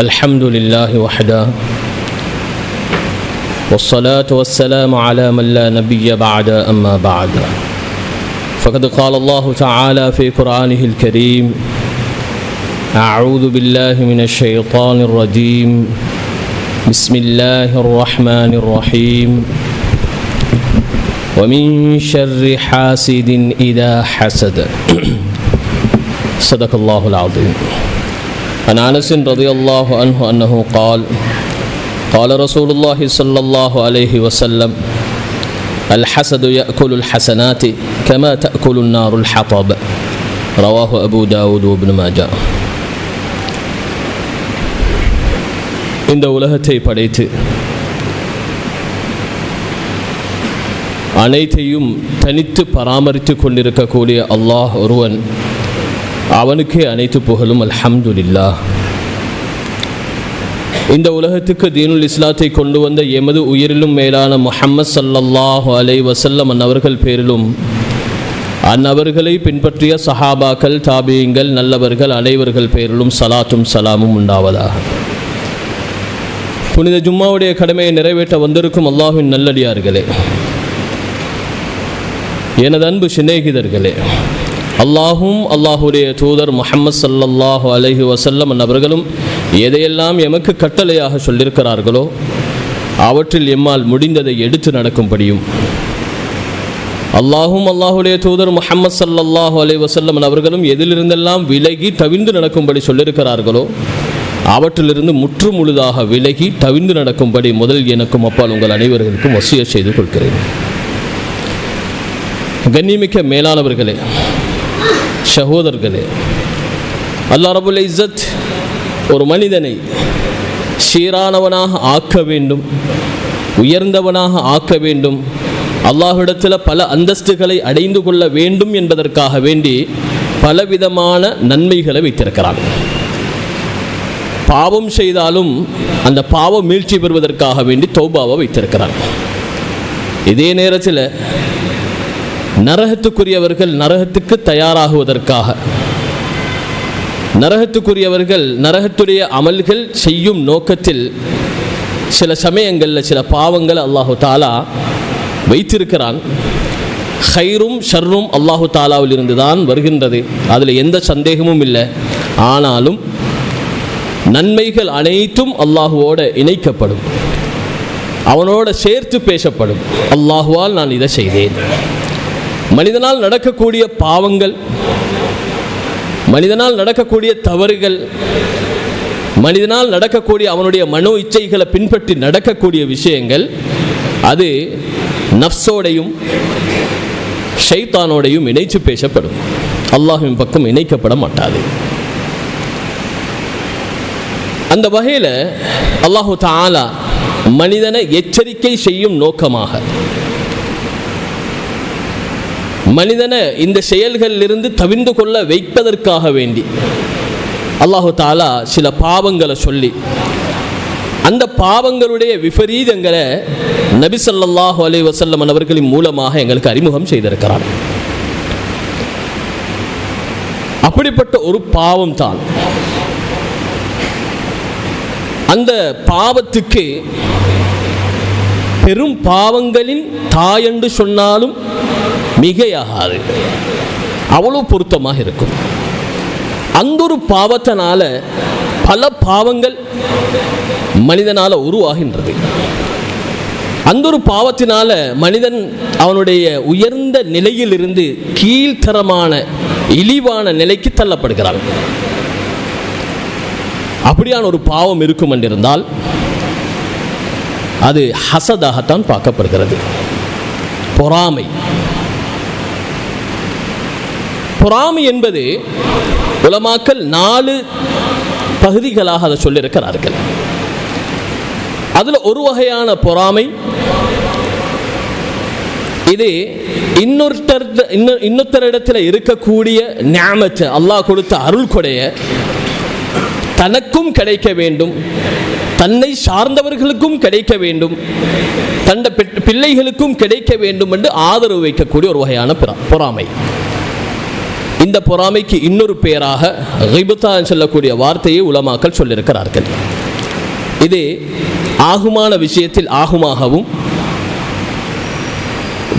الحمد لله وحده والصلاة والسلام على من لا نبي بعد أما بعد فقد قال الله تعالى في قرآنه الكريم أعوذ بالله من الشيطان الرجيم بسم الله الرحمن الرحيم ومن شر حاسد إذا حسد صدق الله العظيم. عن أنس رضي الله عنه أنه قال قال رسول الله صلى الله عليه وسلم الحسد يأكل الحسنات كما تأكل النار الحطب رواه أبو داود وابن ماجه. இந்த உலகத்தை படைத்து அனைத்தையும் தனித்து பராமரித்து கொண்டிருக்கக்கூடிய அல்லாஹ் ஒருவன், அவனுக்கே அனைத்து புகழும். அல்ஹம்துலில்லாஹ். இந்த உலகத்துக்கு தீனுல் இஸ்லாத்தை கொண்டு வந்த எமது உயிரிலும் மேலான முஹம்மது ஸல்லல்லாஹு அலைஹி வஸல்லம் அன்னவர்கள் பேரிலும் அன்னவர்களை பின்பற்றிய சஹாபாக்கள், தாபியீங்கள், நல்லவர்கள் அனைவர்கள் பேரிலும் சலாத்தும் சலாமும் உண்டாவதாக. புனித ஜும்மாவுடைய கடமையை நிறைவேற்ற வந்திருக்கும் அல்லாஹ்வின் நல்லடியார்களே, எனது அன்பு சிநேகிதர்களே, அல்லாஹும் அல்லாஹுடைய தூதர் முஹம்மது ஸல்லல்லாஹு அலைஹி வஸல்லம் அவர்களும் எதையெல்லாம் எமக்கு கட்டளையாக சொல்லியிருக்கிறார்களோ அவற்றில் எம்மால் முடிந்ததை எடுத்து நடக்கும்படியும், அல்லாஹும் அல்லாஹுடைய தூதர் முஹம்மது ஸல்லல்லாஹு அலைஹி வஸல்லம் அவர்களும் எதிலிருந்தெல்லாம் விலகி தவிர்ந்து நடக்கும்படி சொல்லியிருக்கிறார்களோ அவற்றிலிருந்து முற்று முழுதாக விலகி தவிர்ந்து நடக்கும்படி முதல் எனக்கும் அப்பால் உங்கள் அனைவர்களுக்கும் வசியத் செய்து கொள்கிறேன். கண்ணியமிக்க மேலானவர்களே, சகோதரர்களே, அல்லாஹ் ரப்புல் இஸ்ஸத் ஒரு மனிதனை சீரானவனாக ஆக்க வேண்டும், உயர்ந்தவனாக ஆக்க வேண்டும், அல்லாஹ்விடத்தில் பல அந்தஸ்துகளை அடைந்து கொள்ள வேண்டும் என்பதற்காக வேண்டி பலவிதமான நன்மைகளை வைத்திருக்கிறான். பாவம் செய்தாலும் அந்த பாவம் மீழ்ச்சி பெறுவதற்காக வேண்டி தௌபாவை வைத்திருக்கிறான். இதே நேரத்தில் நரகத்துக்குரியவர்கள் நரகத்துக்கு தயாராகுவதற்காக, நரகத்துக்குரியவர்கள் நரகத்துடைய அமல்கள் செய்யும் நோக்கத்தில் சில சமயங்களில் சில பாவங்கள் அல்லாஹு தாலா வைத்திருக்கிறான். ஹைரும் ஷர்ரும் அல்லாஹு தாலாவில் இருந்து தான் வருகின்றது, அதில் எந்த சந்தேகமும் இல்லை. ஆனாலும் நன்மைகள் அனைத்தும் அல்லாஹுவோடு இணைக்கப்படும், அவனோட சேர்த்து பேசப்படும். அல்லாஹுவால் நான் இதை செய்தேன். மனிதனால் நடக்கக்கூடிய பாவங்கள், மனிதனால் நடக்கக்கூடிய தவறுகள், மனிதனால் நடக்கக்கூடிய அவனுடைய மனோ இச்சைகளை பின்பற்றி நடக்கக்கூடிய விஷயங்கள், அது நஃப்ஸோடையும் ஷைத்தானோடையும் இணைச்சு பேசப்படும். அல்லாஹ்வின் பக்கம் இணைக்கப்பட மாட்டாது. அந்த வகையில் அல்லாஹு தஆலா மனிதனை எச்சரிக்கை செய்யும் நோக்கமாக, மனிதனை இந்த செயல்களிலிருந்து தவிர்ந்து கொள்ள வைப்பதற்காக வேண்டி அல்லாஹு தஆலா சில பாவங்களை சொல்லி அந்த பாவங்களுடைய விபரீதங்களை நபி ஸல்லல்லாஹு அலைஹி வஸல்லம் அவர்களின் மூலமாக எங்களுக்கு அறிமுகம் செய்திருக்கிறார். அப்படிப்பட்ட ஒரு பாவம் தான் அந்த பாவத்துக்கு பெரும் பாவங்களின் தாயென்று சொன்னாலும் மிகையாகாது, அவ்வளோ பொருத்தமாக இருக்கும். அந்த ஒரு பாவத்தினால பல பாவங்கள் மனிதனால் உருவாகின்றது. அந்த ஒரு பாவத்தினால மனிதன் அவனுடைய உயர்ந்த நிலையிலிருந்து கீழ்த்தரமான இழிவான நிலைக்கு தள்ளப்படுகிறான். அப்படியான ஒரு பாவம் இருக்கும் என்றிருந்தால் அது ஹசதாகத்தான் பார்க்கப்படுகிறது. பொறாமை. பொறாமை என்பது உலமாக்கள் 4 பகுதிகளாக அதை சொல்லியிருக்கிறார்கள். அதில் ஒரு வகையான பொறாமை, இது இன்னொருத்தரிடத்தில் இருக்கக்கூடிய நிஅமத், அல்லாஹ் கொடுத்த அருள் கொடைய தனக்கும் கிடைக்க வேண்டும், தன்னை சார்ந்தவர்களுக்கும் கிடைக்க வேண்டும், தன் பிள்ளைகளுக்கும் கிடைக்க வேண்டும் என்று ஆதரவு வைக்கக்கூடிய ஒரு வகையான பொறாமை. இந்த பொறாமைக்கு இன்னொரு பெயராக கிபுத்தா சொல்லக்கூடிய வார்த்தையை உலமாக்கள் சொல்லியிருக்கிறார்கள். இது ஆகுமான விஷயத்தில் ஆகுமாகவும்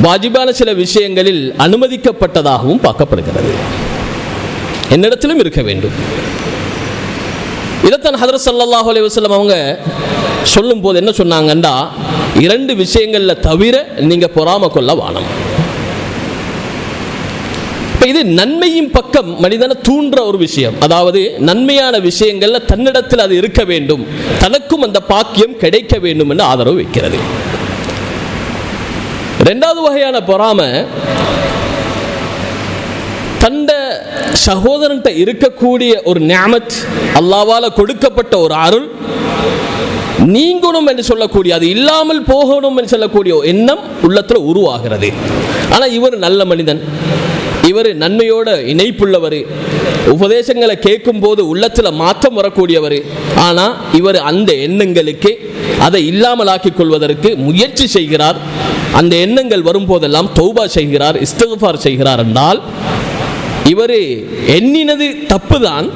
வாஜிபான சில விஷயங்களில் அனுமதிக்கப்பட்டதாகவும் பார்க்கப்படுகிறது. என்னிடத்திலும் இருக்க வேண்டும். இதைத்தான் ஹதரத் ஸல்லல்லாஹு அலைஹி வஸல்லம் அவங்க சொல்லும் போது என்ன சொன்னாங்கண்டா, 2 விஷயங்கள்ல தவிர நீங்க பொறாமை கொள்ள வானம். இது நன்மையின் பக்கம் மனிதனை தூண்டுற ஒரு விஷயம். அதாவது நன்மையான விஷயங்கள்ல தன்னிடத்தில் அது இருக்க வேண்டும், தனக்கும் அந்த பாக்கியம் கிடைக்க வேண்டும் என்று ஆதரவு வைக்கிறது. 2வது வகையான பொறாமை தந்த சகோதரன்ட்ட இருக்கக்கூடிய ஒரு நிஅமத், அல்லாஹ்வால கொடுக்கப்பட்ட ஒரு அருள் நீங்கணும் என்று சொல்லக்கூடிய, அது இல்லாமல் போகணும் என்று சொல்லக்கூடிய எண்ணம் உள்ளத்தில் உருவாகிறது. ஆனால் இவர் நல்ல மனிதன், இவர் நன்மையோட இணைப்புள்ளவர், உபதேசங்களை கேட்கும் போது உள்ளத்தில் மாற்றம் வரக்கூடியவர். ஆனால் இவர் அந்த எண்ணங்களுக்கு அதை இல்லாமலாக்கிக் கொள்வதற்கு முயற்சி செய்கிறார். அந்த எண்ணங்கள் வரும்போதெல்லாம் தௌபா செய்கிறார், இஸ்திக்ஃபார் செய்கிறார் என்றால் இவர் எண்ணினது தப்புதான்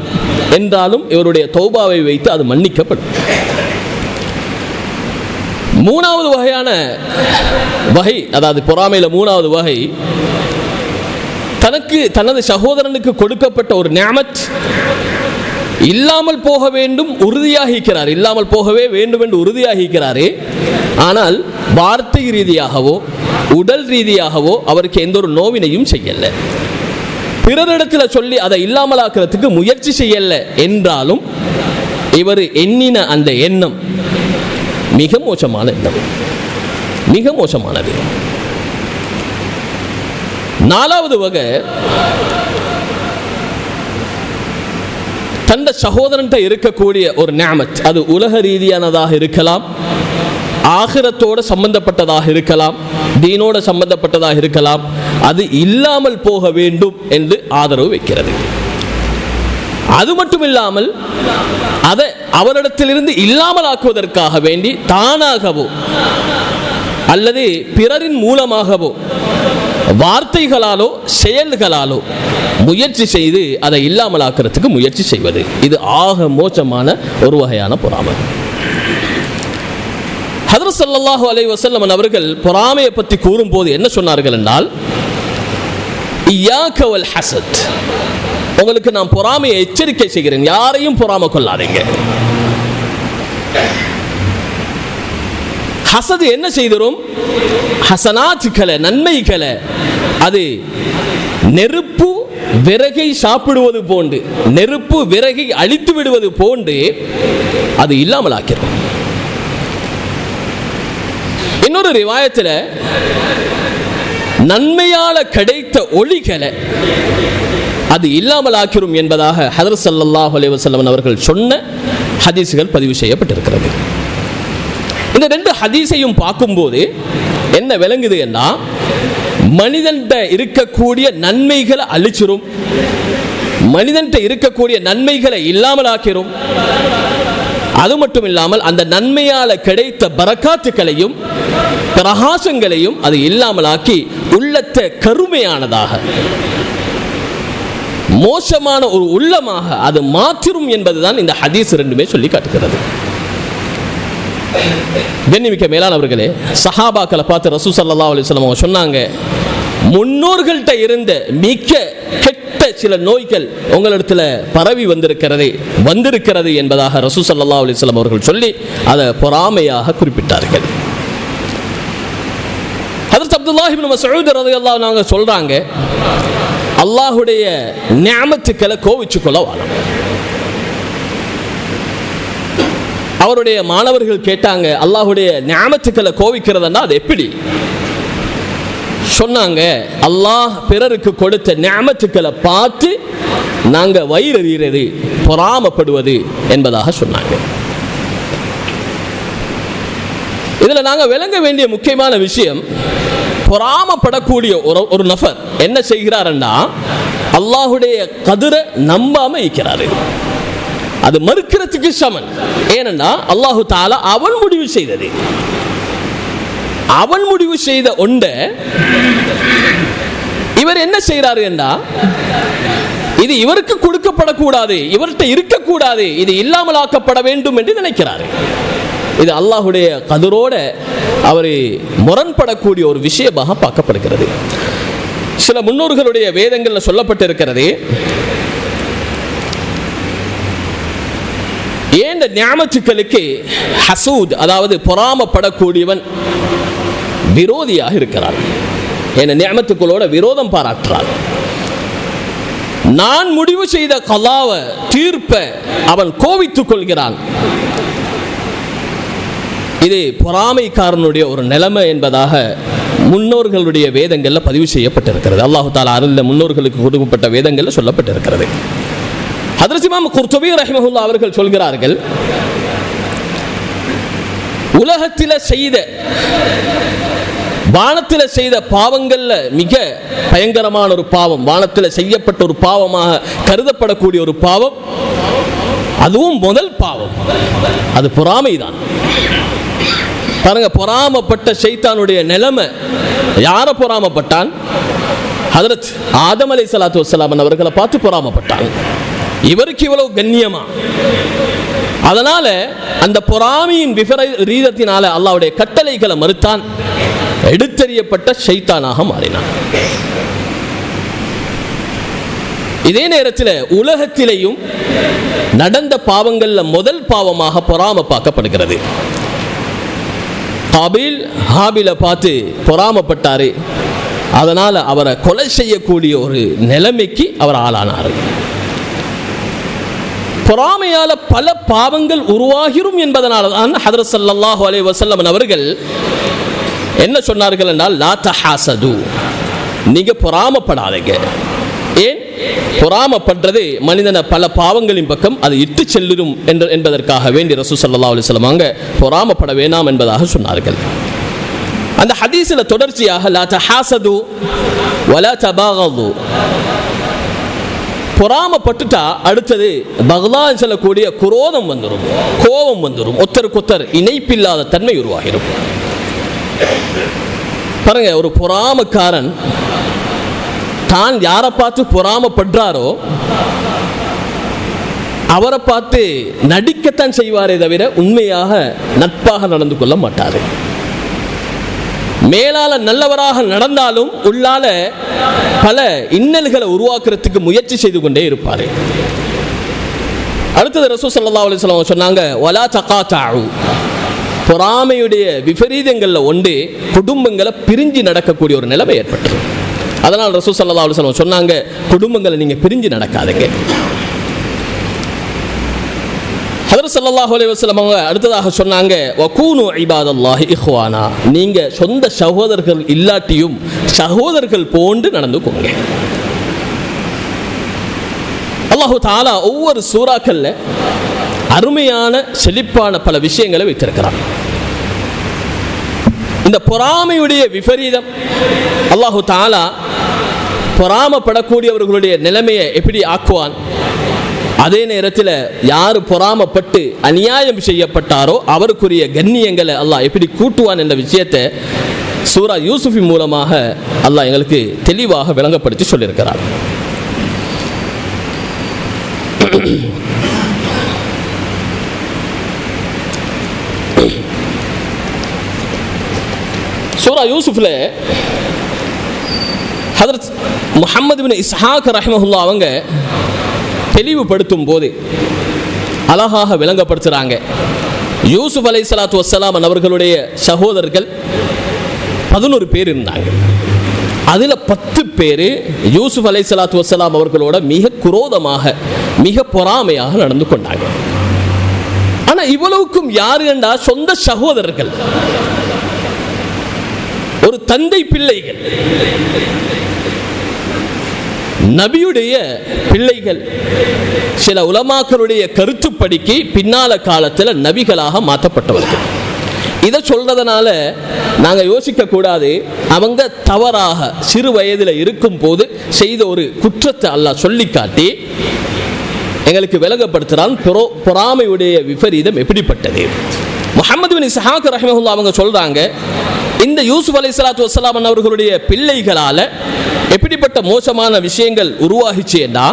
என்றாலும் இவருடைய தௌபாவை வைத்து அது மன்னிக்கப்படும். 3வது வகையான வகை, அதாவது பொறாமையில 3வது வகை, தனது சகோதரனுக்கு கொடுக்கப்பட்ட ஒரு நிஅமத் இல்லாமல் போக வேண்டும் உறுதியாகிக்கிறார், இல்லாமல் போகவே வேண்டும் என்று உறுதியாகிக்கிறாரே. ஆனால் வார்த்தை ரீதியாகவோ உடல் ரீதியாகவோ அவருக்கு எந்த ஒரு நோவினையும் செய்யல, பிறரிடத்தில் சொல்லி அதை இல்லாமலாக்கிறதுக்கு முயற்சி செய்யல என்றாலும் இவர் எண்ணின அந்த எண்ணம் மிக மோசமான எண்ணம், மிக மோசமானது. 4வது வகை, தந்த சகோதரன்ட்ட இருக்கக்கூடிய ஒரு நிஅமத், அது உலக ரீதியானதாக இருக்கலாம், ஆகிரத்தோட சம்பந்தப்பட்டதாக இருக்கலாம், தீனோட சம்பந்தப்பட்டதாக இருக்கலாம், அது இல்லாமல் போக வேண்டும் என்று ஆதரவு வைக்கிறது. அது மட்டும் இல்லாமல் அதை அவரிடத்திலிருந்து இல்லாமல் ஆக்குவதற்காக வேண்டி தானாகவோ அல்லது பிறரின் மூலமாகவோ வார்த்தைகளாலோ செயல்களாலோ முயற்சி செய்து அதை இல்லாமல் ஆக்கிறதுக்கு முயற்சி செய்வது, இது ஆக மோசமான ஒரு வகையான பொறாமை. ஹதரத் ஸல்லல்லாஹு அலைஹி வஸல்லம் அவர்கள் பொறாமையை பற்றி கூறும்போது என்ன சொன்னார்கள் என்றால், இய்யாக வல் ஹஸத், உங்களுக்கு நான் பொறாமையை எச்சரிக்கை செய்கிறேன், யாரையும் பொறாமை கொள்ளாதீங்க. ஹஸது என்ன செய்தரும், ஹஸனாத்துக்களை, நன்மைகளை, அது நெருப்பு விறகை சாப்பிடுவது போன்று, நெருப்பு விறகை அழித்து விடுவது போன்று அது இல்லாமல் ஆக்கிறோம். இன்னொரு ரிவாயத்தில் நன்மையால கிடைத்த ஒளிகளை அது இல்லாமல் ஆக்கிறோம் என்பதாக ஹதரத் ஸல்லல்லாஹு அலைஹி வஸல்லம் அவர்கள் சொன்ன ஹதீஸ்கள் பதிவு செய்யப்பட்டிருக்கிறது. இந்த 2 ஹதீஸையும் பார்க்கும்போது என்ன விளங்குது என்றா, மனிதன்கிட்ட இருக்கக்கூடிய நன்மைகளை அழிச்சிரும், மனிதன்கிட்ட இருக்கக்கூடிய நன்மைகளை இல்லாமல் ஆக்கிறோம். அது மட்டும் இல்லாமல் அந்த நன்மையால கிடைத்த பரக்காத்துக்களையும் பிரகாசங்களையும் அது இல்லாமலாக்கி உள்ளத்தை கருமையானதாக, மோசமான ஒரு உள்ளமாக அது மாற்றும் என்பதுதான் இந்த ஹதீஸ் 2மே சொல்லி காட்டுகிறது. கண்ணியமிக்க மேலானவர்களே, சஹாபாக்களை பார்த்து ரசூல் ஸல்லல்லாஹு அலைஹி வஸல்லம் அவங்க சொன்னாங்க, முன்னோர்கள்ட்ட இருந்த மிக கெட்ட சில நோய்கள் உங்களிடத்தில் பரவி வந்திருக்கிறது என்பதாக ரசூல் ஸல்லல்லாஹு அலைஹி வஸல்லம் அவர்கள் சொல்லி அதை பொறாமையாக குறிப்பிட்டார்கள். ஹஜ்ரத் அப்துல்லாஹ் இப்னு மஸ்ஊத் ரலியல்லாஹு அன்ஹு சொல்றாங்க, அல்லாஹ்வுடைய நிஅமத்துக்களை கோவிச்சு கொள்ள வானம். அவருடைய மாணவர்கள் கேட்டாங்க, அல்லாஹ்வுடைய நிஅமத்துக்களை கோவிக்கிறதுனா அது எப்படி? சொன்னாங்க, அல்லாஹ் பிறருக்கு கொடுத்த நிஅமத்துக்களை பார்த்து நாங்க வயிறறிகிறது, பொறாமப்படுவது என்பதாக சொன்னாங்க. இதுல நாங்க விளங்க வேண்டிய முக்கியமான விஷயம், பொறாமப்படக்கூடிய ஒரு நபர் என்ன செய்கிறார்னா, அல்லாஹ்வுடைய கதிரை நம்பாம இருக்கிறாரு. அது மறுக்கிறதுக்கு சமன். ஏனென்றா அல்லாஹு தஆலா அவன் முடிவு செய்தது, அவன் முடிவு செய்த ஒன்றை இவர் என்ன செய்கிறாரு என்றா, இது இவருக்கு கொடுக்கப்படக்கூடாது, இவர்கிட்ட இருக்கக்கூடாது, இது இல்லாமல் ஆக்கப்பட வேண்டும் என்று நினைக்கிறார். இது அல்லாஹுடைய கதிரோட அவர் முரண்படக்கூடிய ஒரு விஷயமாக பார்க்கப்படுகிறது. சில முன்னோர்களுடைய வேதங்களில் சொல்லப்பட்டிருக்கிறது, ஏன் நியாமத்துக்களுக்கு ஹசூத், அதாவது பொறாமப்படக்கூடியவன் விரோதியாக இருக்கிறான், என் நியாமத்துக்களோட விரோதம் பாராட்டுறான். நான் முடிவு செய்த கலாவை தீர்ப்ப அவன் கோவித்துக் கொள்கிறான். இது பொறாமைக்காரனுடைய ஒரு நிலைமை என்பதாக முன்னோர்களுடைய வேதங்களில் பதிவு செய்யப்பட்டிருக்கிறது. அல்லாஹு தஆலா அருளிய முன்னோர்களுக்கு கொடுக்கப்பட்ட வேதங்களில் சொல்லப்பட்டிருக்கிறது. ஹஜ்ரத் இமாம் குர்துபி ரஹிமஹுல்லாஹ் அவர்கள் சொல்கிறார்கள், உலகத்தில் செய்த வானத்தில் செய்த பாவங்கள்ல மிக பயங்கரமான ஒரு பாவம், வானத்தில் செய்யப்பட்ட ஒரு பாவமாக கருதப்படக்கூடிய ஒரு பாவம், அதுவும் முதல் பாவம், அது பொறாமைதான். பாருங்க, பொறாமப்பட்ட ஷைத்தானுடைய நிலைமை. யாரை பொறாமப்பட்டான்? ஹஜ்ரத் ஆதம் அலைஹிஸ்ஸலாத்து வஸ்ஸலாம் அவர்களை பார்த்து பொறாமப்பட்டான். இவருக்கு இவ்வளவு கண்ணியமா? அதனால அந்த பொறாமையின் விபரீதத்தினால அல்லாஹ்வுடைய கட்டளைகளை மறுத்தான், எடுத்தறியப்பட்ட ஷைத்தானாக மாறினான். இதே நேரத்தில் உலகத்திலேயும் நடந்த பாவங்கள்ல முதல் பாவமாக பொறாமை பார்க்கப்படுகிறது. காபீல் ஹாபிலை பார்த்து பொறாமப்பட்டாரு, அதனால அவரை கொலை செய்யக்கூடிய ஒரு நிலைமைக்கு அவர் ஆளானார். பொறாமையால பல பாவங்கள் உருவாகிரும் என்பதனால தான் ஹஜ்ரத் ஸல்லல்லாஹு அலைஹி வஸல்லம் அவர்கள் என்ன சொன்னார்கள் என்றால், லா தஹாசது, நீங்க பொறாமப்படாதீங்க. ஏன்? பொறாமப்படுறது மனிதனை பல பாவங்களின் பக்கம் அது இட்டு செல்லும் என்பதற்காக வேண்டி ரசூல் ஸல்லல்லாஹு அலைஹி வஸல்லம் அங்க பொறாமப்பட வேண்டாம் என்பதாக சொன்னார்கள். அந்த ஹதீஸில் தொடர்ச்சியாக லா தஹாசது வலா தபாகது, பொறாமப்பட்டுட்டா அடுத்தது பக்லா சொல்லக்கூடிய குரோதம் வந்துடும், கோபம் வந்துடும், ஒத்தருக்கொத்தர் இணைப்பில்லாத தன்மை உருவாகிடும். பாருங்க, ஒரு பொறாமக்காரன் தான் யாரை பார்த்து பொறாமப்படுறாரோ அவரை பார்த்து நடிக்கத்தான் செய்வாரே தவிர உண்மையாக நட்பாக நடந்து கொள்ள மாட்டார். மேலால நல்லவராக நடந்தாலும் உள்ளால பல இன்னல்களை உருவாக்குறதுக்கு முயற்சி செய்து கொண்டே இருப்பார். அடுத்தது ரசூல் ஸல்லல்லாஹு அலைஹி வஸல்லம் சொன்னாங்க, வலா தகாதஉ, பொறாமையுடைய விபரீதங்களில் ஒன்று குடும்பங்களை பிரிஞ்சு நடக்கக்கூடிய ஒரு நிலைமை ஏற்பட்டது. அதனால் ரசூல் ஸல்லல்லாஹு அலைஹி வஸல்லம் சொன்னாங்க, குடும்பங்களை நீங்க பிரிஞ்சு நடக்காதீங்க. ஹஜ்ரத் ஸல்லல்லாஹு அலைஹி வஸல்லம் அடுத்ததாக சொன்னாங்க, வகூனு இபாதல்லாஹி இஹ்வானா, நீங்க சொந்த சகோதரர்கள் இல்லாட்டியும் சகோதரர்கள் போன்று நடந்துக்கோங்க. அல்லாஹு தஆலா ஒவ்வொரு சூறாக்கள்ல அருமையான செழிப்பான பல விஷயங்களை வைத்திருக்கிறார். இந்த பொறாமையுடைய விபரீதம் அல்லாஹு தஆலா பொறாமப்படக்கூடியவர்களுடைய நிலைமையை எப்படி ஆக்குவான், அதே நேரத்தில் யார் பொறாமப்பட்டு அநியாயம் செய்யப்பட்டாரோ அவருக்குரிய கண்ணியங்களை அல்லாஹ் எப்படி கூட்டுவான் என்ற விஷயத்தை சூரா யூசுஃபி மூலமாக அல்லாஹ் எங்களுக்கு தெளிவாக விளங்கப்படுத்தி சொல்லியிருக்கிறார். சூரா யூசுஃப்ல ஹஜ்ரத் முஹம்மது பின் இஸ்ஹாக் ரஹிமஹுல்லாஹ் அவங்க தெளிவுபடுத்தும் போது அழகாக விளங்கப்படுத்துறாங்க. யூசுப் அலைஹிஸ்ஸலாத்து வஸ்ஸலாம் அவர்களுடைய சகோதரர்கள் 11 பேர் இருந்தாங்க. அதில் 10 பேர் யூசுப் அலைஹிஸ்ஸலாத்து வஸ்ஸலாம் அவர்களோட மிக குரோதமாக மிக பொறாமையாக நடந்து கொண்டாங்க. ஆனால் இவ்வளவுக்கும் யாரு என்றா சொந்த சகோதரர்கள், ஒரு தந்தை பிள்ளைகள், நபியுடைய பிள்ளைகள். சில உலமாக்களுடைய கருத்துப்படிக்கு பின்னால காலத்தில் நபிகளாக மாற்றப்பட்டவர்கள். இதை சொல்றதுனால நாங்கள் யோசிக்க கூடாது, அவங்க தவறாக சிறு வயதில் இருக்கும் போது செய்த ஒரு குற்றத்தை அல்லாஹ் சொல்லி காட்டி எங்களுக்கு விளங்கப்படுத்துறான் பொறாமையுடைய விபரீதம் எப்படிப்பட்டது. முஹம்மது பின் இஸ்ஹாக் ரஹிமஹுல்லாஹ் அவங்க சொல்றாங்க, இந்த யூசுப் அலைஹிஸ்ஸலாத்து வஸ்ஸலாம் அவர்களுடைய பிள்ளைகளால எப்படிப்பட்ட மோசமான விஷயங்கள் உருவாகிச்சு என்றா,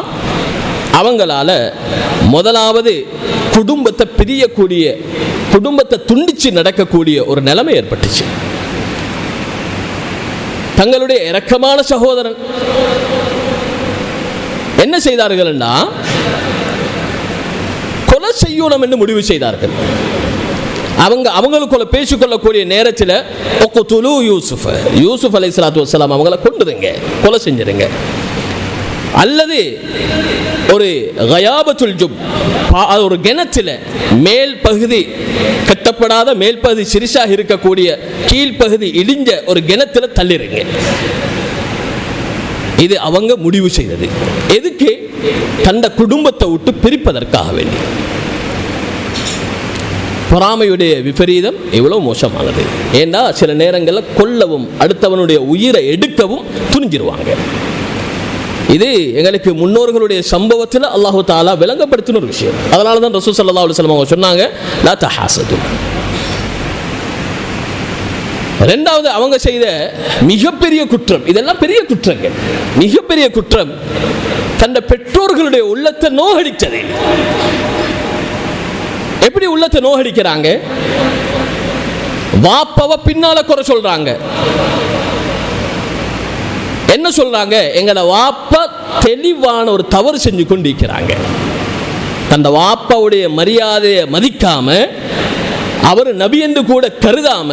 அவங்களால முதலாவது குடும்பத்தை பிரியக்கூடிய, குடும்பத்தை துண்டிச்சு நடக்கக்கூடிய ஒரு நிலைமை ஏற்பட்டுச்சு. தங்களுடைய இரக்கமான சகோதரன் என்ன செய்தார்கள், கொலை செய்யணும் என்று முடிவு செய்தார்கள். அவங்களுக்குள்ள பேசிக்கொள்ளக்கூடிய நேரத்தில் யூசுப் அலைஹிஸ்ஸலாத்து வஸ்ஸலாம் அவங்கள கொண்டுருங்க, கொலை செஞ்சிருங்க. அல்லது ஒரு கயாபத்துல் ஜுப், ஒரு கிணற்றில் மேல் பகுதி கட்டப்படாத, மேல் பகுதி சிறிசாக இருக்கக்கூடிய கீழ்ப்பகுதி இடிஞ்ச ஒரு கிணற்றில் தள்ளிருங்க. இது அவங்க முடிவு செய்தது. எதுக்கு? தந்த குடும்பத்தை விட்டு பிரிப்பதற்காக வேண்டி. பொறாமையுடைய விபரீதம் எவ்வளவு மோசமானது. ஏன்னா சில நேரங்களில் கொல்லவும் அடுத்தவனுடைய உயிரை எடுக்கவும் துணிஞ்சிருவாங்க. இது எங்களுக்கு முன்னோர்களுடைய சம்பவத்தில் அல்லாஹு தஆலா விளங்கப்படுத்தின ஒரு விஷயம். அதனால தான் ரசூல் ஸல்லல்லாஹு அலைஹி வஸல்லம் அவங்க சொன்னாங்க, லா தஹாசது. ரெண்டாவது, அவங்க செய்த மிகப்பெரிய குற்றம், இதெல்லாம் பெரிய குற்றங்கள், மிகப்பெரிய குற்றம், தன்னுடைய பெற்றோர்களுடைய உள்ளத்தை நோகடித்தது. எப்படி உள்ளத்தை நோகடிக்கிறாங்க? வாப்பாவை பின்னால குறை சொல்றாங்க. என்ன சொல்றாங்க? எங்கட வாப்பா தெளிவான ஒரு தவறு செஞ்சு கொண்டிருக்கிறாங்க. தந்த வாப்பாவுடைய மரியாதையை மதிக்காம, அவர் நபி என்று கூட கருதாம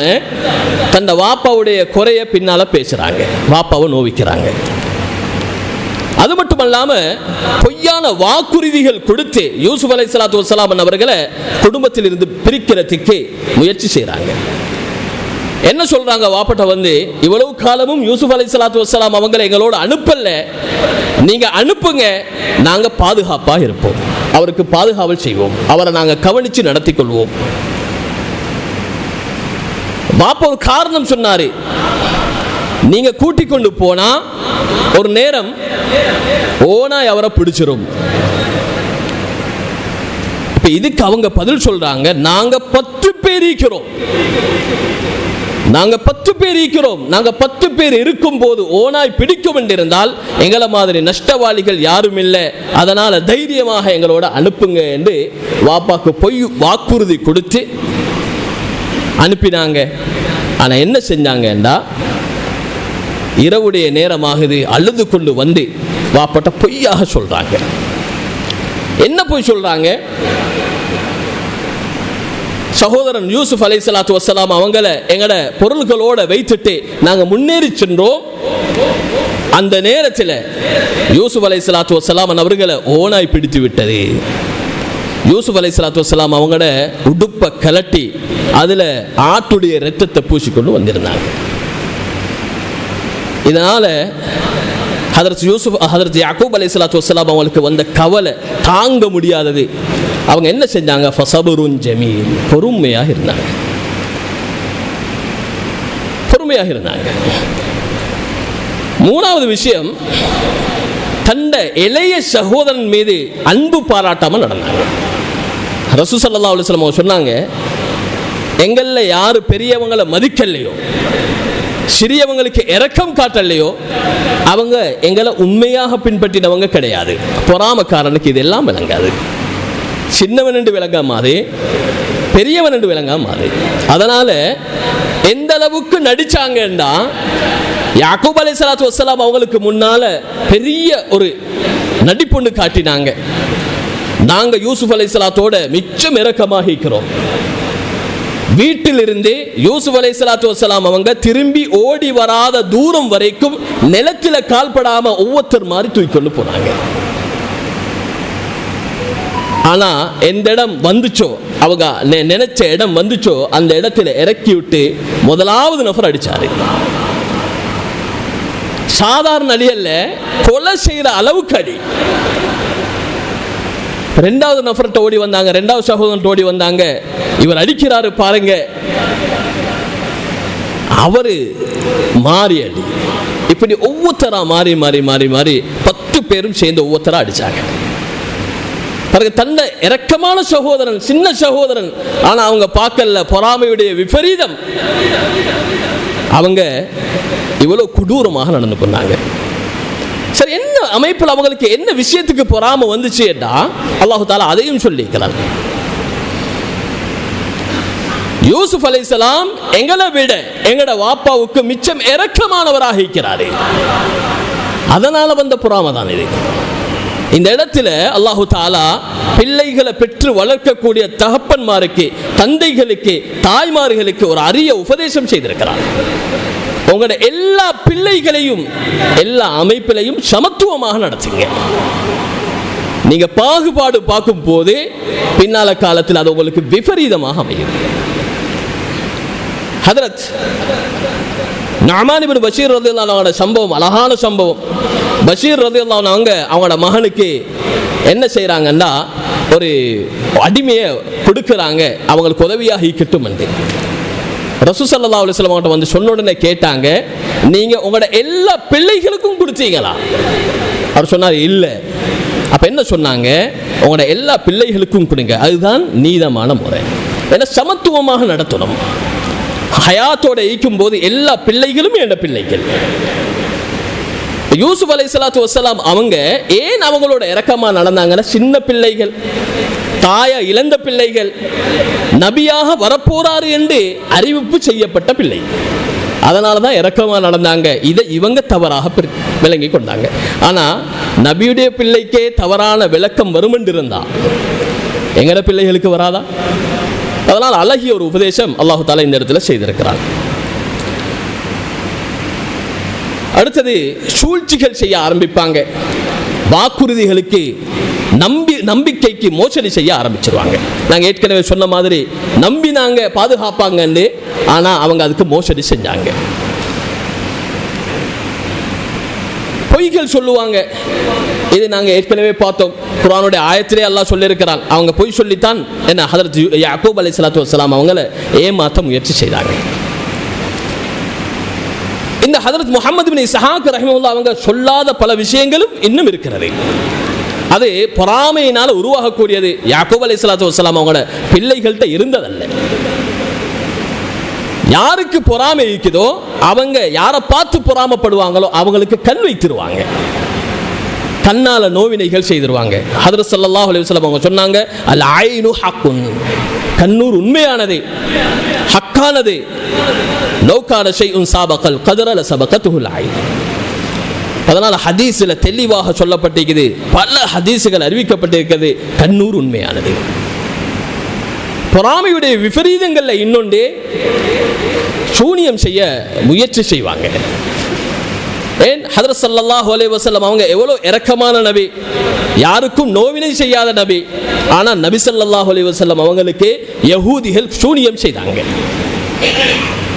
தந்த வாப்பாவுடைய குறைய பின்னால பேசுறாங்க, வாப்பாவை நோவிக்கிறாங்க. அது மட்டுமல்லாம பொய்யான வாக்குறுதிகள் கொடுத்து யூசுப் அலைஹிஸ்ஸலாத்து வஸ்ஸலாம் அவர்களை குடும்பத்தில் இருந்து பிரிக்கிறதுக்கு முயற்சி செய்றாங்க. என்ன சொல்றாங்க? வாப்பட்ட வந்து, இவ்வளவு காலமும் யூசுப் அலைஹிஸ்ஸலாத்து வஸ்ஸலாம் அவங்களை எங்களோட அனுப்பல, நீங்க அனுப்புங்க, நாங்க பாதுகாப்பாக இருப்போம், அவருக்கு பாதுகாவல் செய்வோம், அவரை நாங்க கவனிச்சு நடத்தி கொள்வோம். பாப்பா ஒரு காரணம் சொன்னாரு, நீங்க கூட்டிக் கொண்டு போனா ஒரு நேரம் ஓனாய் அவரை பிடிச்சிரும். இப்ப இதுக்கு அவங்க பதில் சொல்றாங்க, நாங்க 10 பேர் இருக்கிறோம், நாங்க 10 பேர் இருக்கிறோம், நாங்க 10 பேர் இருக்கும் போது ஓனாய் பிடிக்கும் என்றிருந்தால் எங்களை மாதிரி நஷ்டவாளிகள் யாரும் இல்லை, அதனால தைரியமாக எங்களோட அனுப்புங்க என்று வாப்பாக்கு பொய் வாக்குறுதி கொடுத்து அனுப்பினாங்க. ஆனா என்ன செஞ்சாங்கண்டா, இரவுடைய நேரமாகுது, அழுது கொண்டு வந்து வாப்பட்ட பொய்யாக சொல்றாங்க. என்ன பொய் சொல்றாங்க? சகோதரன் யூசுப் அலைஹிஸ்ஸலாத்து வஸ்ஸலாம் அவங்கள எங்கட பொருள்களோட வைத்துட்டு நாங்க முன்னேறி சென்றோம். அந்த நேரத்தில் யூசுப் அலைஹிஸ்ஸலாத்து வஸ்ஸலாம் அவர்களை ஓனாய் பிடித்து விட்டது. யூசுப் அலைஹிஸ்ஸலாத்து வஸ்ஸலாம் அவங்களோட உடுப்பை கலட்டி அதுல ஆட்டுடைய இரத்தத்தை பூசிக்கொண்டு வந்திருந்தாங்க. இதனால ஹதரத் யாக்கூப் அலைஹிஸ்ஸலாத்து வஸ்ஸலாம் அவங்களுக்கு வந்த கவலை தாங்க முடியாதது. அவங்க என்ன செஞ்சாங்க? ஃபஸபுருன் ஜமீல், பொறுமையாக இருந்தாங்க, பொறுமையாக இருந்தாங்க. மூணாவது விஷயம், தந்த இளைய சகோதரன் மீது அன்பு பாராட்டாமல் நடந்தாங்க. ரசூல் ஸல்லல்லாஹு அலைஹி வஸல்லம் சொன்னாங்க, எங்கள்ல யாரு பெரியவங்களை மதிக்கலையோ, சிறியவங்களுக்கு இரக்கம் காட்டலையோ, அவங்க எங்களை உண்மையாக பின்பற்றினவங்க கிடையாது. பொறாமக்காரனுக்கு இதெல்லாம் விளங்காது. சின்னவன் என்று விளங்காமாது, பெரியவன் என்று விளங்காமாது. அதனால எந்த அளவுக்கு நடிச்சாங்கன்னா, யாக்கூப் அலைஹிஸ்ஸலாத்து வஸ்ஸலாம் அவங்களுக்கு முன்னால பெரிய ஒரு நடிப்புண்டு காட்டினாங்க. நாங்க யூசுப் அலைஹிஸ்ஸலாத்தோட மிச்சம் இரக்கமாக இருக்கிறோம். வீட்டிலிருந்து யூசுப் அலைஹிஸ்ஸலாத்து வஸ்ஸலாம் அவங்க திரும்பி ஓடி வராத தூரம் வரைக்கும் நிலத்தில கால்படாம ஒவ்வொருத்தர் மாதிரி தூக்கிக்கொண்டு போனாங்க. ஆனா எந்த இடம் வந்துச்சோ, அவங்க நினைச்ச இடம் வந்துச்சோ, அந்த இடத்துல இறக்கி விட்டு முதலாவது நபர் அடிச்சாரு. சாதாரண அடி அல்ல, கொலை செய்யற அளவுக்கு அடி. ரெண்டாவது நபர்கிட்ட ஓடி வந்தாங்க, ரெண்டாவது சகோதரன் ஓடி வந்தாங்க, இவர் அடிக்கிறாரு பாருங்க, அவரு மாறி அடி. இப்படி ஒவ்வொருத்தரா மாறி மாறி மாறி மாறி 10 பேரும் சேர்ந்து ஒவ்வொருத்தரா அடிச்சாங்க. தன்னை இரக்கமான சகோதரன், சின்ன சகோதரன், ஆனா அவங்க பார்க்கல பொறாமையுடைய விபரீதம். அவங்க இவ்வளவு கொடூரமாக நடந்து கொண்டாங்க. சரி, என்ன என்ன அமைப்பில் அவங்களுக்கு என்ன விஷயத்துக்கு பொறாம வந்துச்சு என்றா அல்லாஹ் தஆலா அதையும் சொல்லிக்கிறார். யூசுப் அலைஹிஸ்ஸலாம் எங்களை விட எங்கட வாப்பாவுக்கு மிச்சம் இரக்கமானவராக இருக்கிறாரே, அதனால வந்த பொறாமை தான் இது. இந்த இடத்துல அல்லாஹ் தஆலா பிள்ளைகளை பெற்று வளர்க்கக்கூடிய தகப்பன்மாருக்கு, தந்தைகளுக்கு, தாய்மார்களுக்கு ஒரு அரிய உபதேசம் செய்திருக்கிறார். உங்களோட எல்லா பிள்ளைகளையும் எல்லா அமைப்பிலையும் சமத்துவமாக நடத்துங்க. நீங்க பாகுபாடு பார்க்கும் போது பின்னால காலத்தில் அது உங்களுக்கு விபரீதமாக அமையும். ஹதரத் நுஅமான் இப்னு பஷீர் ரலியல்லாஹு அன்ஹு சம்பவம், அழகான சம்பவம். பஷீர் ரலியல்லாஹு அன்ஹு அவங்களோட மகனுக்கு என்ன செய்யறாங்கன்னா, ஒரு அடிமையை கொடுக்குறாங்க அவங்களுக்கு உதவியாக ஈக்கட்டும் என்று. ரசூல் ஸல்லல்லாஹு அலைஹி வஸல்லம் அவங்கள்ட்ட வந்து சொன்ன உடனே கேட்டாங்க, நீங்க உங்களோட எல்லா பிள்ளைகளுக்கும் கொடுத்தீங்களா? அவர் சொன்னார் இல்லை. அப்ப என்ன சொன்னாங்க, உங்களோட எல்லா பிள்ளைகளுக்கும் கொடுங்க, அதுதான் நீதமான முறை. ஏன்னா சமத்துவமாக நடத்தணும். ஹயாத்தோட ஈக்கும் போது எல்லா பிள்ளைகளும் என்ற பிள்ளைகள். யூசுப் அலைஹிஸ்ஸலாத்து வஸ்ஸலாம் அவங்க ஏன் அவங்களோட இரக்கமா நடந்தாங்கன்னா, சின்ன பிள்ளைகள், தாய இழந்த பிள்ளைகள், நபியாக வரப்போறாரு என்று அறிவிப்பு செய்யப்பட்ட பிள்ளை, அதனால தான் இரக்கமா நடந்தாங்க. இதை இவங்க தவறாக விளங்கி கொண்டாங்க. ஆனா நபியுடைய பிள்ளைக்கே தவறான விளக்கம் வரும் என்று இருந்தா எங்கட பிள்ளைகளுக்கு வராதா? அதனால் அழகிய ஒரு உபதேசம் அல்லாஹ் தஆலா இந்த இடத்துல செய்திருக்கிறார். அடுத்தது சூழ்ச்சிகள் செய்ய ஆரம்பிப்பாங்க. வாக்குறுதிகளுக்கு நம்பிக்கைக்கு மோசடி செய்ய ஆரம்பிச்சிருவாங்க. நாங்கள் ஏற்கனவே சொன்ன மாதிரி நம்பினாங்க பாதுகாப்பாங்கன்னு, ஆனா அவங்க அதுக்கு மோசடி செஞ்சாங்க. பொய்கள் சொல்லுவாங்க. இது நாங்கள் ஏற்கனவே பார்த்தோம். குர்ஆனுடைய ஆயத்திலே அல்லாஹ் சொல்லியிருக்கிறான், அவங்க பொய் சொல்லித்தான் என்ன ஹதரத் யாக்கூப் அலைஹிஸ்ஸலாத்து வஸ்ஸலாம் அவங்கள ஏமாற்ற முயற்சி செய்தாங்க. இந்த ஹதரத் முஹம்மது பின் இஸ்ஹாக் ரஹிமஹுல்லாஹ் அவங்க சொல்லாத பல விஷயங்களும் இன்னும் இருக்கிறது. அது பொறாமையினால் உருவாகக்கூடியது. யாக்கூப் அலைஹிஸ்ஸலாத்து வஸ்ஸலாம் அவங்களோட பிள்ளைகள்கிட்ட இருந்ததல்ல. யாருக்கு பொறாமை இருக்குதோ அவங்க யாரை பார்த்து பொறாமப்படுவாங்களோ அவங்களுக்கு கண் வைத்திருவாங்க, கண்ணால நோவினைகள் செய்திருவாங்க. ஹதரத் ஸல்லல்லாஹு அலைஹி வஸல்லம் அவங்க சொன்னாங்க, அல் ஐனு ஹக்குன், கண்ணூர் உண்மையானது, ஹக்கானது. லௌகான ஷைஉன் சாபகல் கதர லசபகத்துல் ஐன். அதனால ஹதீஸ்ல தெளிவாக சொல்லப்பட்டிருக்குது, பல ஹதீஸ்கள் அறிவிக்கப்பட்டிருக்கிறது, கண்ணூர் உண்மையானது. பொறாமையுடைய விபரீதங்கள்ல இன்னொன்று சூனியம் செய்ய முயற்சி செய்வாங்க. ஏன் ஹதரத் ஸல்லல்லாஹு அலைஹி வஸல்லம் அவங்க எவ்வளவு இரக்கமான நபி, யாருக்கும் நோவினை செய்யாத நபி. ஆனா நபி ஸல்லல்லாஹு அலைஹி வஸல்லம் அவங்களுக்கு யஹூதிகள் சூனியம் செய்தாங்க.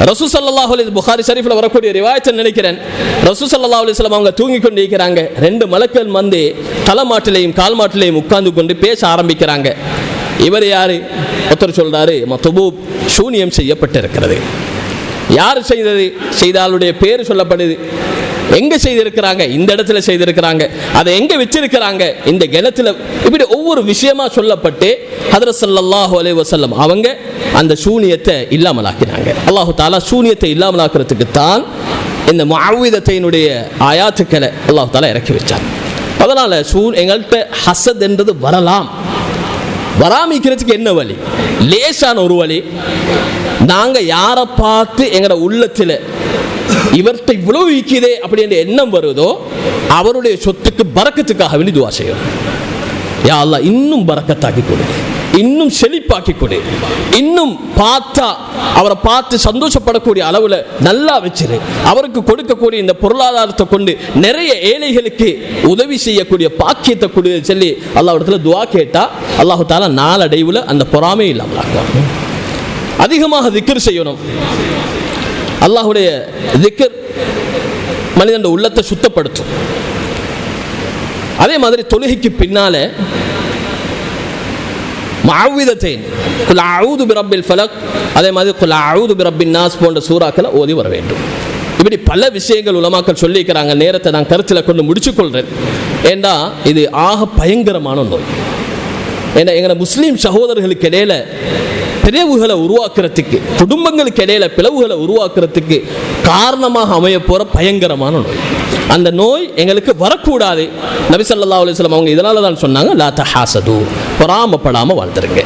ரசூல் ஸல்லல்லாஹு அலைஹி புகாரி ஷரீஃப்ல வரக்கூடிய ரிவாயத்தை நினைக்கிறேன். ரசூல் ஸல்லல்லாஹு அலைஹி வஸல்லம் அவங்க தூங்கி கொண்டு இருக்கிறாங்க. ரெண்டு மலக்கள் வந்து தலைமாட்டிலையும் கால் மாட்டிலையும் உட்கார்ந்து கொண்டு பேச ஆரம்பிக்கிறாங்க. இவர் யாரு? ஒருத்தர் சொல்றாரு, மத்பூப், சூனியம் செய்யப்பட்டிருக்கிறது. யார் செய்தது? செய்தாளுடைய பேர் சொல்லப்படுது. எங்க செய்திருக்கிறாங்க? இந்த இடத்துல செய்திருக்கிறாங்க. அதை எங்க வச்சிருக்கிறாங்க? இந்த கிணத்துல. இப்படி ஒவ்வொரு விஷயமா சொல்லப்பட்டு ஹதரத் ஸல்லல்லாஹு அலைஹி வஸல்லம் அவங்க அந்த சூனியத்தை இல்லாமலாக்கினாங்க. அல்லாஹ் தஆலா சூனியத்தை இல்லாமலாக்குறதுக்கு தான் இந்த முஅவ்விதத்தைனுடைய ஆயாத்துக்களை அல்லாஹ் தஆலா இறக்கி வச்சார். அதனால எங்கள்கிட்ட ஹசத் என்றது வரலாம். வராமிக்கிறதுக்கு என்ன வழி? லேசான ஒரு வழி. நாங்க யாரை பார்த்து எங்கட உள்ளத்துல இவர்கிட்ட இவ்வளவு விற்கிதே அப்படி என்ற எண்ணம் வருதோ அவருடைய சொத்துக்கு பரக்கத்துக்காக வேண்டி துஆ செய்யும். யா அல்லாஹ் இன்னும் பரக்கத்தாக்கி கொடு, இன்னும் செழிப்பாக்கி கொடு, இன்னும் பார்த்தா அவரை பார்த்து சந்தோஷப்படக்கூடிய அளவுல நல்லா வச்சிரு, அவருக்கு கொடுக்கக்கூடிய இந்த பொருளாதாரத்தை கொண்டு நிறைய ஏழைகளுக்கு உதவி செய்யக்கூடிய பாக்கியத்தை கொடு சொல்லி அல்லாஹ்விடத்துல துஆ கேட்டா அல்லாஹ் தஆலா நாளடைவுல அந்த பொறாமை இல்லாமல் ஆக்குவார். அதிகமாக திக்ர் செய்யணும். அல்லாஹ்வுடைய திக்ர் மனிதனுடைய உள்ளத்தை சுத்தப்படுத்தும். அதே மாதிரி தொழுகைக்கு பின்னால முஅவ்விதத்தைன் குல் அஊது பிரப்பில் ஃபலக், அதே மாதிரி குல் அஊது பிரப்பின் நாஸ் போன்ற சூறாக்களை ஓதி வர வேண்டும். இப்படி பல விஷயங்கள் உலமாக்கள் சொல்லிக்கிறாங்க. நேரத்தை நான் கருத்தில் கொண்டு முடிச்சுக்கொள்றேன். ஏண்டா இது ஆக பயங்கரமான நோய். ஏன்னா எங்களை முஸ்லீம் சகோதரர்களுக்கு இடையில பிளவுகளை உருவாக்குறதுக்கு, குடும்பங்களுக்கு இடையில பிளவுகளை உருவாக்குறதுக்கு காரணமாக அமைய போற பயங்கரமான நோய். அந்த நோய் எங்களுக்கு வரக்கூடாது. நபி ஸல்லல்லாஹு அலைஹி வஸல்லம் அவங்க இதனால தான் சொன்னாங்க, லா தஹாசது, பொறாமப்படாம வாழ்ந்துருங்க.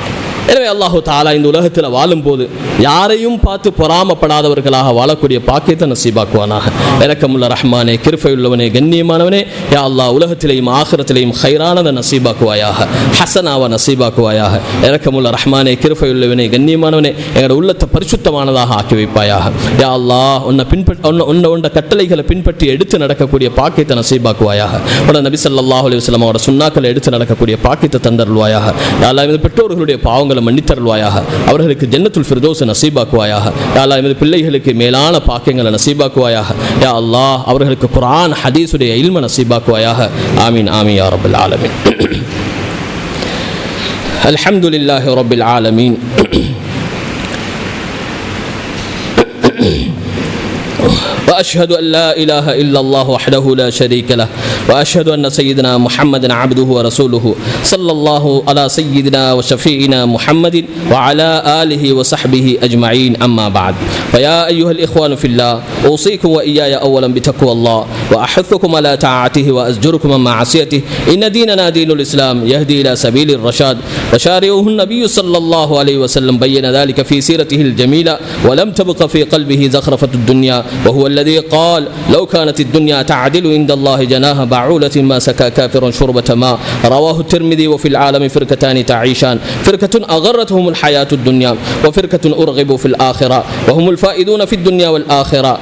எனவே அல்லாஹு தஆலா இந்த உலகத்தில் வாழும்போது யாரையும் பார்த்து பொறாமப்படாதவர்களாக வாழக்கூடிய பாக்கியத்தை நசீபாக்குவானாக. இரக்கமுள்ள ரஹ்மானே, கிருபையுள்ளவனே, கண்ணியமானவனே, யா அல்லாஹ் உலகத்திலேயும் ஆகிரத்திலேயும் ஹைரானதை நசீபாக்குவாயாக, ஹசனாவை நசீபாக்குவாயாக. இரக்கமுள்ள ரஹ்மானே, கிருபையுள்ளவனே, கண்ணியமானவனே, எங்களோட உள்ளத்தை பரிசுத்தமானதாக ஆக்கி வைப்பாயாக. யா அல்லாஹ் உன்னை கட்டளைகளை பின்பற்றி எடுத்து நடக்கக்கூடிய பாக்கியத்தை நசீபாக்குவாயாக. நபி ஸல்லல்லாஹு அலைஹி வஸல்லம் அவரோட சுன்னாக்களை எடுத்து நடக்கக்கூடிய பாக்கியத்தை தந்தருள்வாயாக. யா அல்லாஹ் இந்த பெற்றோர்களுடைய பாவங்களை மன்னித்தருள்வாயாக, அவர்களுக்கு ஜன்னத்துல் ஃபிர்தௌஸ் நசீபாக்குவாயாக. யா அல்லாஹ் எமது பிள்ளைகளுக்கு மேலான பாக்கியங்களை நசீபாக்குவாயாக. யா அல்லாஹ் அவர்களுக்கு குர்ஆன் ஹதீஸுடைய இல்ம நசீபாக்குவாயாக. ஆமீன் ஆமீன் யா ரப்பல் ஆலமீன். அல்ஹம்துலில்லாஹி ரப்பில் ஆலமீன். وأشهد أن لا إله إلا الله وحده لا شريك له وأشهد أن سيدنا محمد عبده ورسوله صلى الله على سيدنا وشفيعنا محمد وعلى آله وصحبه أجمعين. أما بعد، فيا أيها الإخوان في الله، أوصيكم وإياي أولا بتقوى الله، وأحثكم على طاعته وأزجركم عن معصيته. إن ديننا دين الإسلام يهدي إلى سبيل الرشاد، وشارعه النبي صلى الله عليه وسلم بين ذلك في سيرته الجميلة، ولم تبق في قلبه زخرفة الدنيا، وهو الذي قال لو كانت الدنيا تعدل عند الله جناح بعولة ما سكى كافر شربة ماء. رواه الترمذي. وفي العالم فرقتان تعيشان، فرقة أغرتهم الحياة الدنيا، وفرقة أرغبوا في الآخرة، وهم الفائدون في الدنيا والآخرة.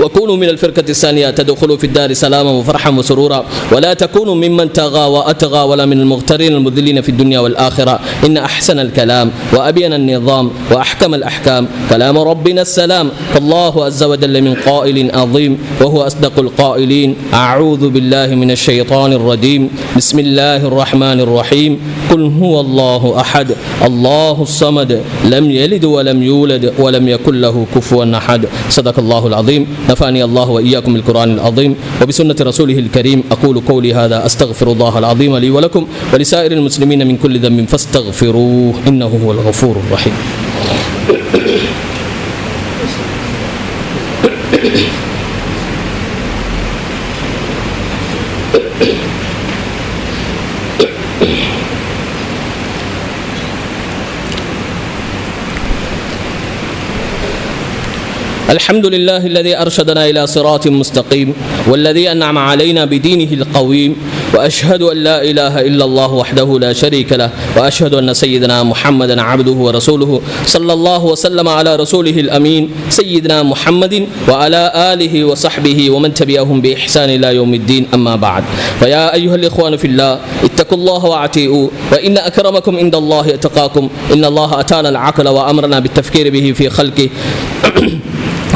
وكونوا من الفرقة الثانية تدخلوا في الدار سلاما وفرحا وسرورا، ولا تكونوا ممن طغى وأطغى، ولا من المغترين المذلين في الدنيا والآخرة. إن أحسن الكلام وأبين النظام وأحكم الأحكام كلام ربنا السلام. فالله عز وجل من قائل عظيم، وهو أصدق القائلين: أعوذ بالله من الشيطان الرجيم، بسم الله الرحمن الرحيم، قل هو الله أحد الله الصمد لم يلد ولم يولد ولم يكن له كفوا أحد. صدق الله العظيم. نفعني الله وإياكم بالقرآن العظيم وبسنة رسوله الكريم. أقول قولي هذا، أستغفر الله العظيم لي ولكم ولسائر المسلمين من كل ذنب فاستغفروه إنه هو الغفور الرحيم. الحمد لله الذي أرشدنا إلى صراط مستقيم، والذي أنعم علينا بدينه القويم، وأشهد أن لا إله إلا الله وحده لا شريك له، وأشهد أن سيدنا محمدا عبده ورسوله صلى الله وسلم على رسوله الأمين سيدنا محمد وعلى آله وصحبه ومن تبعهم بإحسان إلى يوم الدين. أما بعد، فيا أيها الإخوان في الله، اتقوا الله وأطيعوه، وإن أكرمكم عند الله أتقاكم. إن الله أتانا العقل وأمرنا بالتفكير به في خلقه.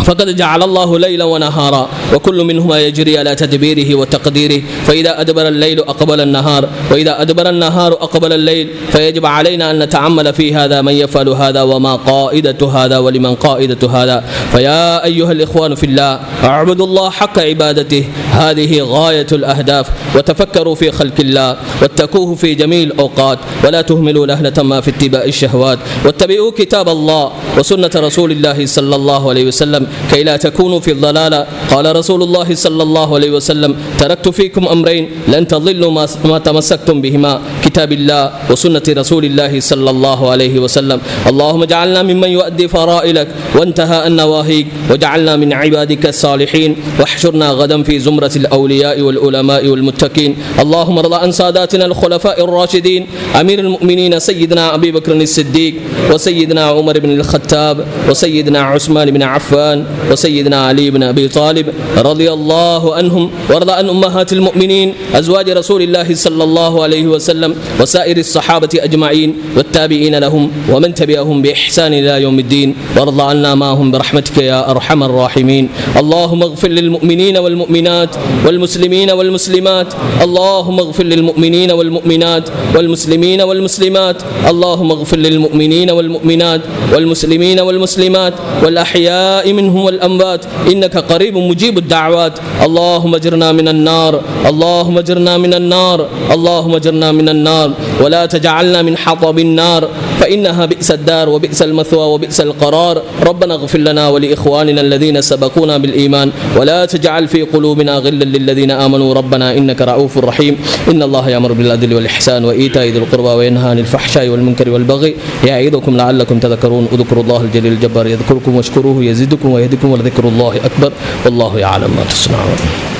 فقد جعل الله ليلا ونهارا، وكل منهما يجري على تدبيره وتقديره، فإذا أدبر الليل أقبل النهار، وإذا أدبر النهار أقبل الليل، فيجب علينا أن نتأمل في هذا من يفعل هذا وما قائدة هذا ولمن قائدة هذا. فيا أيها الإخوان في الله، اعبدوا الله حق عبادته، هذه غاية الأهداف، وتفكروا في خلق الله، واتقوه في جميع الأوقات، ولا تهملوا لهلة ما في اتباع الشهوات، واتبعوا كتاب الله وسنة رسول الله صلى الله عليه وسلم كي لا تكونوا في الضلالة. قال رسول الله صلى الله عليه وسلم: تركت فيكم أمرين لن تضلوا ما تمسكتم بهما، كتاب الله وسنة رسول الله صلى الله عليه وسلم. اللهم اجعلنا ممن يؤدي فرائلك وانتهى عن نواهيك، واجعلنا من عبادك الصالحين، واحشرنا غدا في زمرة الأولياء والعلماء والمتقين. اللهم ارض عن ساداتنا الخلفاء الراشدين، أمير المؤمنين سيدنا أبي بكر الصديق، وسيدنا عمر بن الخطاب، وسيدنا عثمان بن عفان، وسيدنا علي بن أبي طالب رضي الله عنهم، وارض عن أمهات المؤمنين أزواج رسول الله صلى الله عليه وسلم، وسائر الصحابة أجمعين، والتابعين لهم ومن تبعهم بإحسان إلى يوم الدين، وارض عنا معهم برحمتك يا أرحم الراحمين. اللهم اغفر للمؤمنين والمؤمنات والمسلمين والمسلمات، اللهم اغفر للمؤمنين والمؤمنات والمسلمين والمسلمات، اللهم اغفر للمؤمنين والمؤمنات والمسلمين والمسلمات والأحياء منهم والأموات، إنك قريب مجيب الدعوات. اللهم اجرنا من النار، اللهم اجرنا من النار، اللهم اجرنا من النار، ولا تجعلنا من حطب النار، فإنها بئس الدار وبئس المثوى وبئس القرار. ربنا اغفر لنا ولإخواننا الذين سبقونا بالإيمان ولا تجعل في قلوبنا غلا للذين آمنوا ربنا إنك رؤوف رحيم. إن الله يأمر بالعدل والإحسان وإيتاء ذي القربى وينهى عن الفحشاء والمنكر والبغي يعظكم لعلكم تذكرون. اذكروا الله الجليل الجبار يذكركم واشكروه يزدكم ويهدكم ولذكر الله أكبر والله يعلم ما تصنعون.